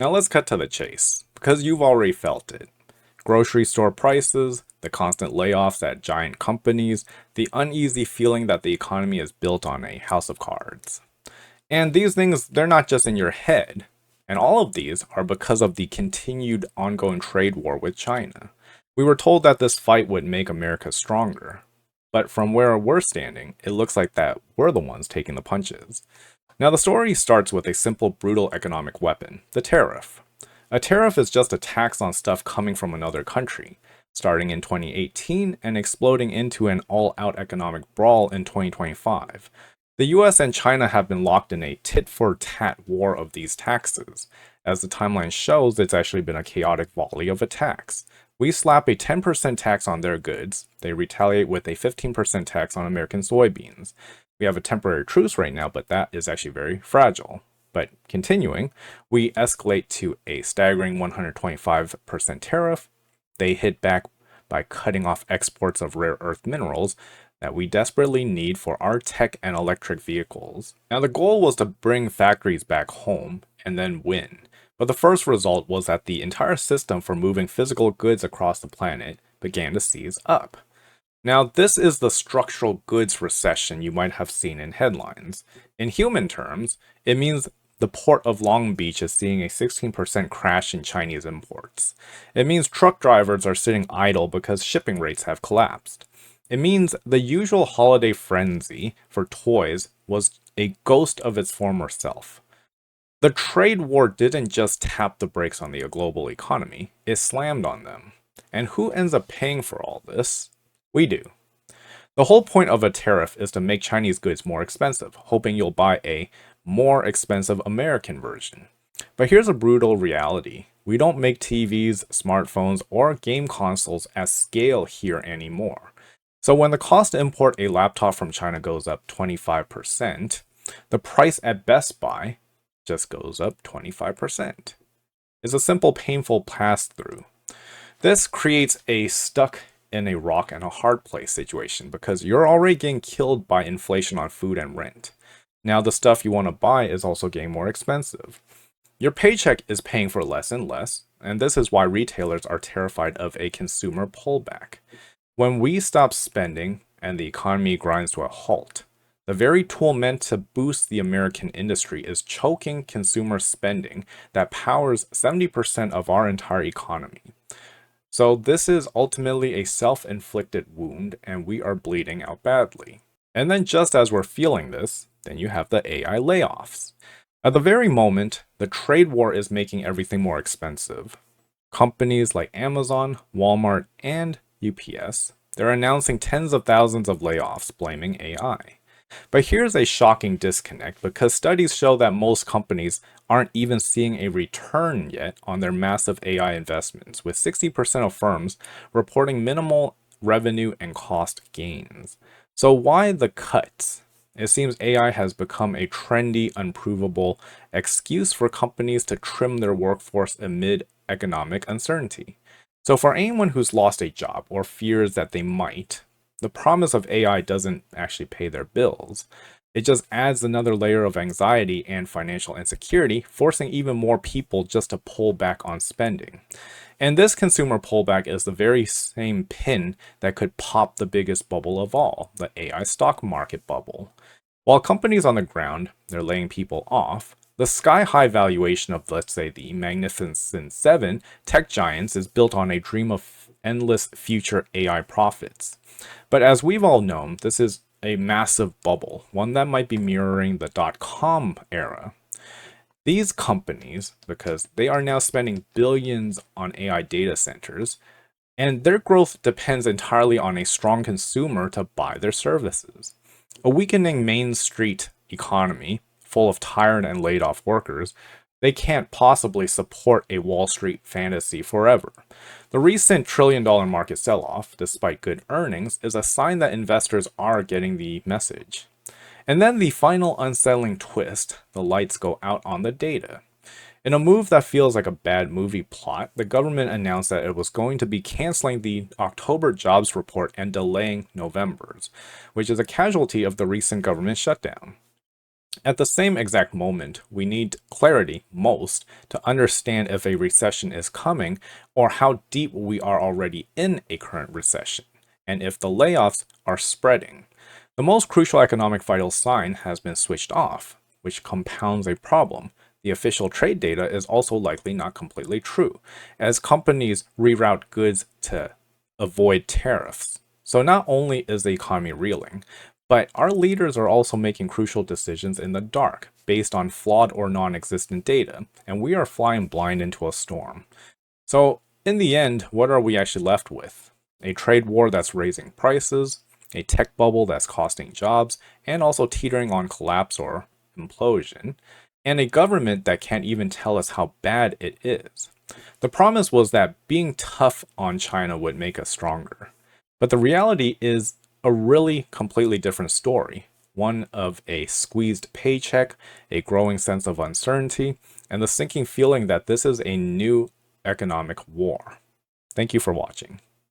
Now let's cut to the chase, because you've already felt it. Grocery store prices, the constant layoffs at giant companies, the uneasy feeling that the economy is built on a house of cards. And these things, they're not just in your head. And all of these are because of the continued ongoing trade war with China. We were told that this fight would make America stronger. But from where we're standing, it looks like that we're the ones taking the punches. Now, the story starts with a simple, brutal economic weapon, the tariff. A tariff is just a tax on stuff coming from another country, starting in 2018 and exploding into an all out economic brawl in 2025. The US and China have been locked in a tit for tat war of these taxes. As the timeline shows, it's actually been a chaotic volley of attacks. We slap a 10% tax on their goods, they retaliate with a 15% tax on American soybeans. We have a temporary truce right now, but that is actually very fragile. But continuing, we escalate to a staggering 125% tariff. They hit back by cutting off exports of rare earth minerals that we desperately need for our tech and electric vehicles. Now, the goal was to bring factories back home and then win. But the first result was that the entire system for moving physical goods across the planet began to seize up. Now, this is the structural goods recession you might have seen in headlines. In human terms, it means the port of Long Beach is seeing a 16% crash in Chinese imports. It means truck drivers are sitting idle because shipping rates have collapsed. It means the usual holiday frenzy for toys was a ghost of its former self. The trade war didn't just tap the brakes on the global economy, it slammed on them. And who ends up paying for all this? We do. The whole point of a tariff is to make Chinese goods more expensive, hoping you'll buy a more expensive American version. But here's a brutal reality. We don't make TVs, smartphones, or game consoles at scale here anymore. So when the cost to import a laptop from China goes up 25%, the price at Best Buy just goes up 25%. It's a simple, painful pass-through. This creates a stuck in a rock and a hard place situation because you're already getting killed by inflation on food and rent. Now the stuff you want to buy is also getting more expensive. Your paycheck is paying for less and less, and this is why retailers are terrified of a consumer pullback. When we stop spending and the economy grinds to a halt, the very tool meant to boost the American industry is choking consumer spending that powers 70% of our entire economy. So this is ultimately a self-inflicted wound, and we are bleeding out badly. And then just as we're feeling this, then you have the AI layoffs. At the very moment, the trade war is making everything more expensive. Companies like Amazon, Walmart, and UPS, they're announcing tens of thousands of layoffs blaming AI. But here's a shocking disconnect because studies show that most companies aren't even seeing a return yet on their massive AI investments, with 60% of firms reporting minimal revenue and cost gains. So why the cuts? It seems AI has become a trendy, unprovable excuse for companies to trim their workforce amid economic uncertainty. So for anyone who's lost a job or fears that they might, the promise of AI doesn't actually pay their bills. It just adds another layer of anxiety and financial insecurity, forcing even more people just to pull back on spending. And this consumer pullback is the very same pin that could pop the biggest bubble of all, the AI stock market bubble. While companies on the ground, they're laying people off, the sky-high valuation of, let's say, the Magnificent Seven tech giants is built on a dream of endless future AI profits. But as we've all known, this is a massive bubble, one that might be mirroring the dot-com era. These companies, because they are now spending billions on AI data centers, and their growth depends entirely on a strong consumer to buy their services. A weakening Main Street economy, full of tired and laid off workers, they can't possibly support a Wall Street fantasy forever. The recent trillion-dollar market sell-off, despite good earnings, is a sign that investors are getting the message. And then the final unsettling twist, the lights go out on the data. In a move that feels like a bad movie plot, the government announced that it was going to be canceling the October jobs report and delaying November's, which is a casualty of the recent government shutdown. At the same exact moment, we need clarity most to understand if a recession is coming or how deep we are already in a current recession, and if the layoffs are spreading. The most crucial economic vital sign has been switched off, which compounds a problem. The official trade data is also likely not completely true, as companies reroute goods to avoid tariffs. So not only is the economy reeling, but our leaders are also making crucial decisions in the dark, based on flawed or non existent data, and we are flying blind into a storm. So, in the end, what are we actually left with? A trade war that's raising prices, a tech bubble that's costing jobs, and also teetering on collapse or implosion, and a government that can't even tell us how bad it is. The promise was that being tough on China would make us stronger. But the reality is a really completely different story, one of a squeezed paycheck, a growing sense of uncertainty, and the sinking feeling that this is a new economic war. Thank you for watching.